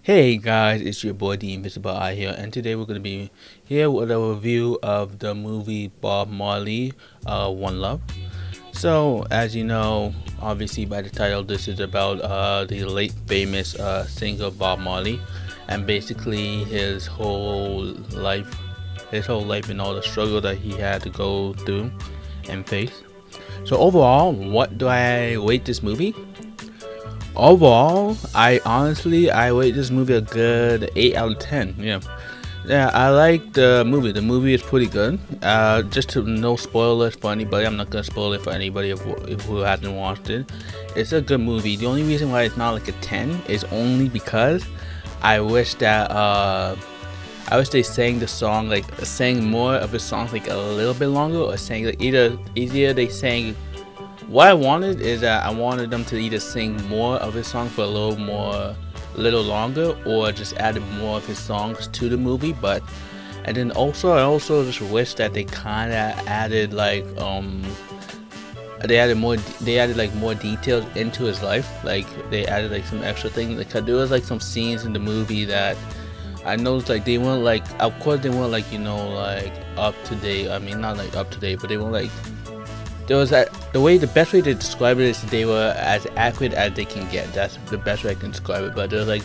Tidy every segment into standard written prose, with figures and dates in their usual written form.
Hey guys, it's your boy TheInvincibleI here, and today we're going to be here with a review of the movie Bob Marley, One Love. So, as you know, obviously by the title, this is about the late famous singer Bob Marley, and basically his whole life and all the struggle that he had to go through and face. So overall, what do I rate this movie? Overall, I rate this movie a good 8 out of 10. Yeah, I like the movie. The movie is pretty good. Just to no spoilers for anybody. I'm not gonna spoil it for anybody if who hasn't watched it. It's a good movie. The only reason why it's not like a 10 is only because I wish that I wish they sang the song like sang more of the song like a little bit longer, or sang like either they sang. What I wanted is that I wanted them to either sing more of his song for a little longer, or just added more of his songs to the movie. But and then also I also just wish that they kind of added they added like more details into his life. Like they added like some extra things. Like there was like some scenes in the movie that I noticed like they weren't like, of course they weren't like, like up to date. I mean, not like up to date, but they weren't like, there was that the best way to describe it is they were as accurate as they can get. That's the best way I can describe it. But there was like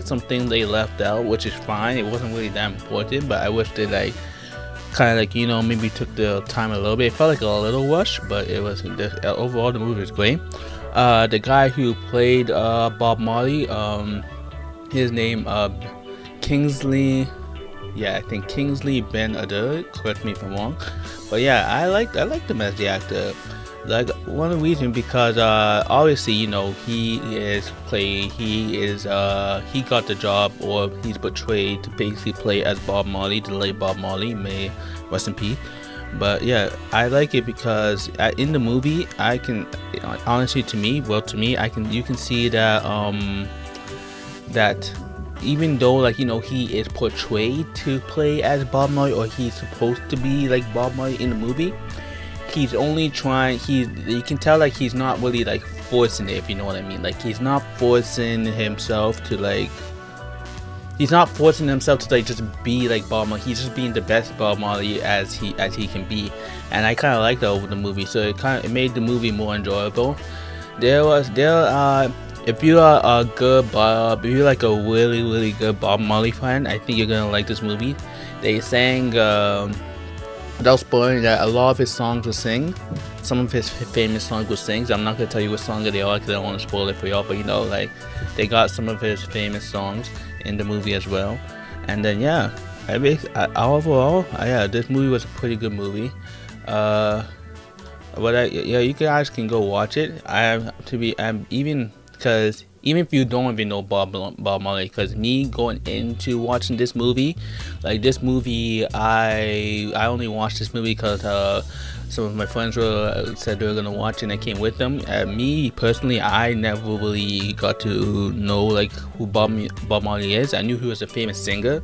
something they left out, which is fine. It wasn't really that important, but I wish they like kind of like, maybe took the time a little bit. It felt like a little rush, but it was overall the movie was great. The guy who played Bob Marley, his name Kingsley. Yeah, I think Kingsley Ben-adir. Correct me if I'm wrong, but yeah, I liked him as the actor. Like one reason because obviously he got the job, or he's portrayed to basically play as Bob Marley, the late Bob Marley, may rest in peace. But yeah, I like it because in the movie I can honestly to me you can see that even though like he is portrayed to play as Bob Marley, or he's supposed to be like Bob Marley in the movie, he's only trying you can tell like he's not really like forcing it, if you know what I mean. Like he's not forcing himself to like just be like Bob Marley. He's just being the best Bob Marley as he can be, and I kind of like that over the movie. So it made the movie more enjoyable. If you are a good Bob, if you're like a really really good Bob Marley fan, I think you're gonna like this movie. They sang without spoiling that a lot of his songs were sing. Some of his famous songs were sing. So I'm not gonna tell you what song they are because I don't want to spoil it for y'all. But like they got some of his famous songs in the movie as well. And then overall, this movie was a pretty good movie. You guys can go watch it. I'm even because even if you don't even know Bob Marley, because me going into watching this movie, I only watched this movie because some of my friends said they were gonna watch it, and I came with them. Me personally, I never really got to know like who Bob Marley is. I knew he was a famous singer,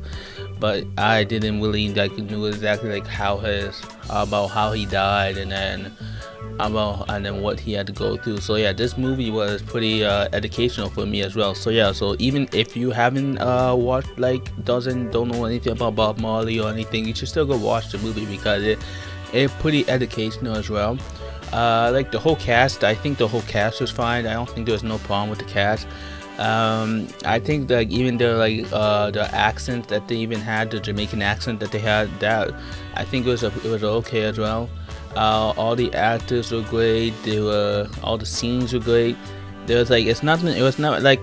but I didn't really like knew exactly like about how he died, and then what he had to go through. So yeah, this movie was pretty educational for me as well. So yeah, so even if you haven't watched don't know anything about Bob Marley or anything, you should still go watch the movie because it's pretty educational as well. Like the whole cast, I think the whole cast was fine. I don't think there was no problem with the cast. I think that even the accent that they even had, the Jamaican accent that they had, that I think it was okay as well. All the actors were great. All the scenes were great. It was not like,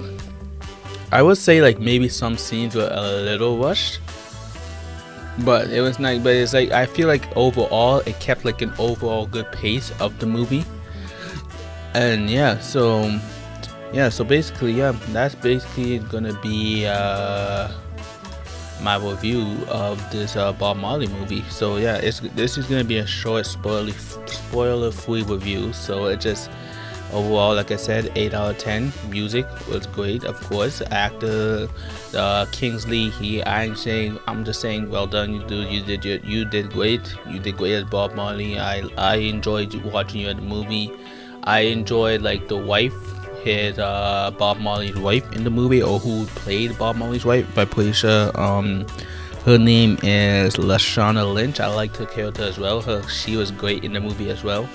I would say like maybe some scenes were a little rushed, but it's like I feel like overall it kept like an overall good pace of the movie. And so basically that's basically gonna be my review of this Bob Marley movie. So yeah, this is gonna be a short spoiler free review. So it just overall, like I said, 8 out of 10. Music was great, of course. Actor Kingsley, I'm just saying, well done, you did great. You did great as Bob Marley. I enjoyed watching you in the movie. I enjoyed like the wife his Bob Marley's wife in the movie, or who played Bob Marley's wife. I'm pretty sure her name is Lashana Lynch. I liked her character as well. She was great in the movie as well.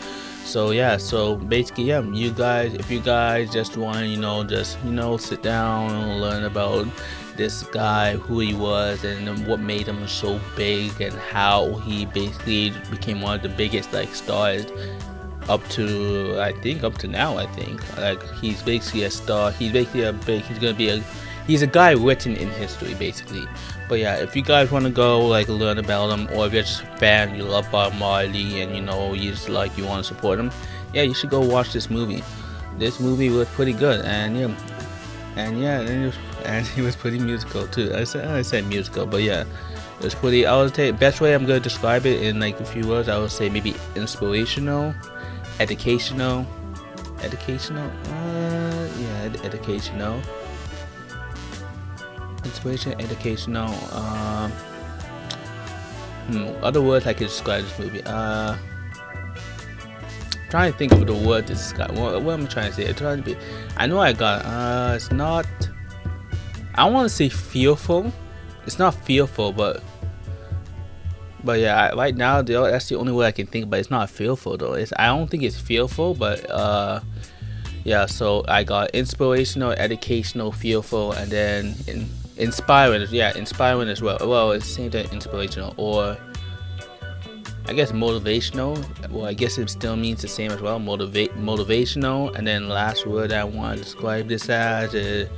So yeah, so basically, yeah, you guys, if you guys just want to, just sit down and learn about this guy, who he was, and what made him so big, and how he basically became one of the biggest like stars up to now. I think like he's basically a star. He's basically he's a guy written in history basically. But yeah, if you guys want to go like learn about him, or if you're just a fan, you love Bob Marley, and you just like you want to support him, yeah, you should go watch this movie. This movie was pretty good, and it was pretty musical too. I said musical, but yeah, it was pretty. I would say best way I'm gonna describe it in like a few words, I would say maybe inspirational, educational, educational. Inspiration, educational. Other words I could describe this movie. Trying to think of the word to describe. What am I trying to say? I'm trying to be. I know I got. It's not. I don't want to say fearful. It's not fearful, but yeah. Right now, that's the only word I can think. But it's not fearful though. I don't think it's fearful, but yeah. So I got inspirational, educational, fearful, and then inspiring. Yeah, inspiring as well. Well, it's the same thing, inspirational, or I guess motivational. Well, I guess it still means the same as well. Motivational, and then last word I want to describe this as is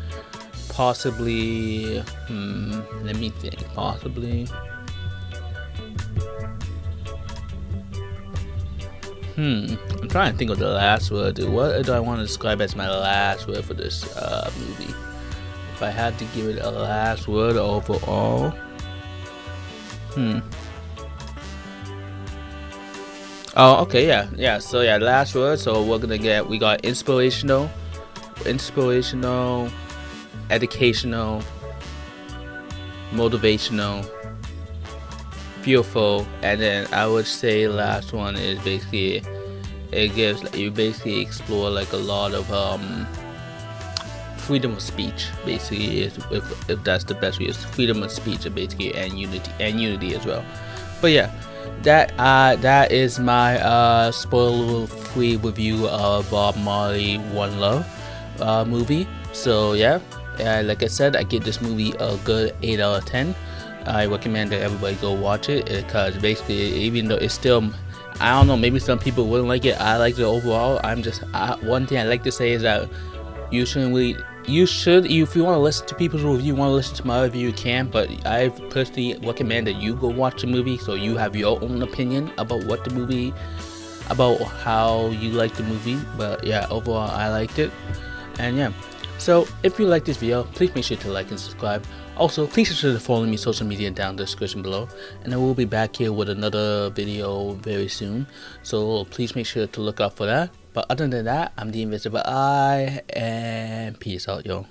possibly. Let me think. Possibly. I'm trying to think of the last word. What do I want to describe as my last word for this movie? If I had to give it a last word overall, Oh, okay, yeah. So yeah, last word. So we got inspirational, educational, motivational, fearful, and then I would say last one is basically you basically explore like a lot of freedom of speech, basically, if that's the best way. It's freedom of speech, basically, and unity as well. But yeah, that is my spoiler-free review of Bob Marley One Love movie. So yeah, like I said, I give this movie a good 8 out of 10. I recommend that everybody go watch it, because basically, even though it's still, I don't know, maybe some people wouldn't like it, I like it overall. One thing I like to say is that you should, if you want to listen to people's review, want to listen to my review, you can, but I personally recommend that you go watch the movie, so you have your own opinion about about how you like the movie. But yeah, overall I liked it. And yeah, so if you like this video, please make sure to like and subscribe. Also, please make sure to follow me on social media down in the description below, and I will be back here with another video very soon, so please make sure to look out for that. But other than that, I'm the Invisible Eye, and peace out, yo.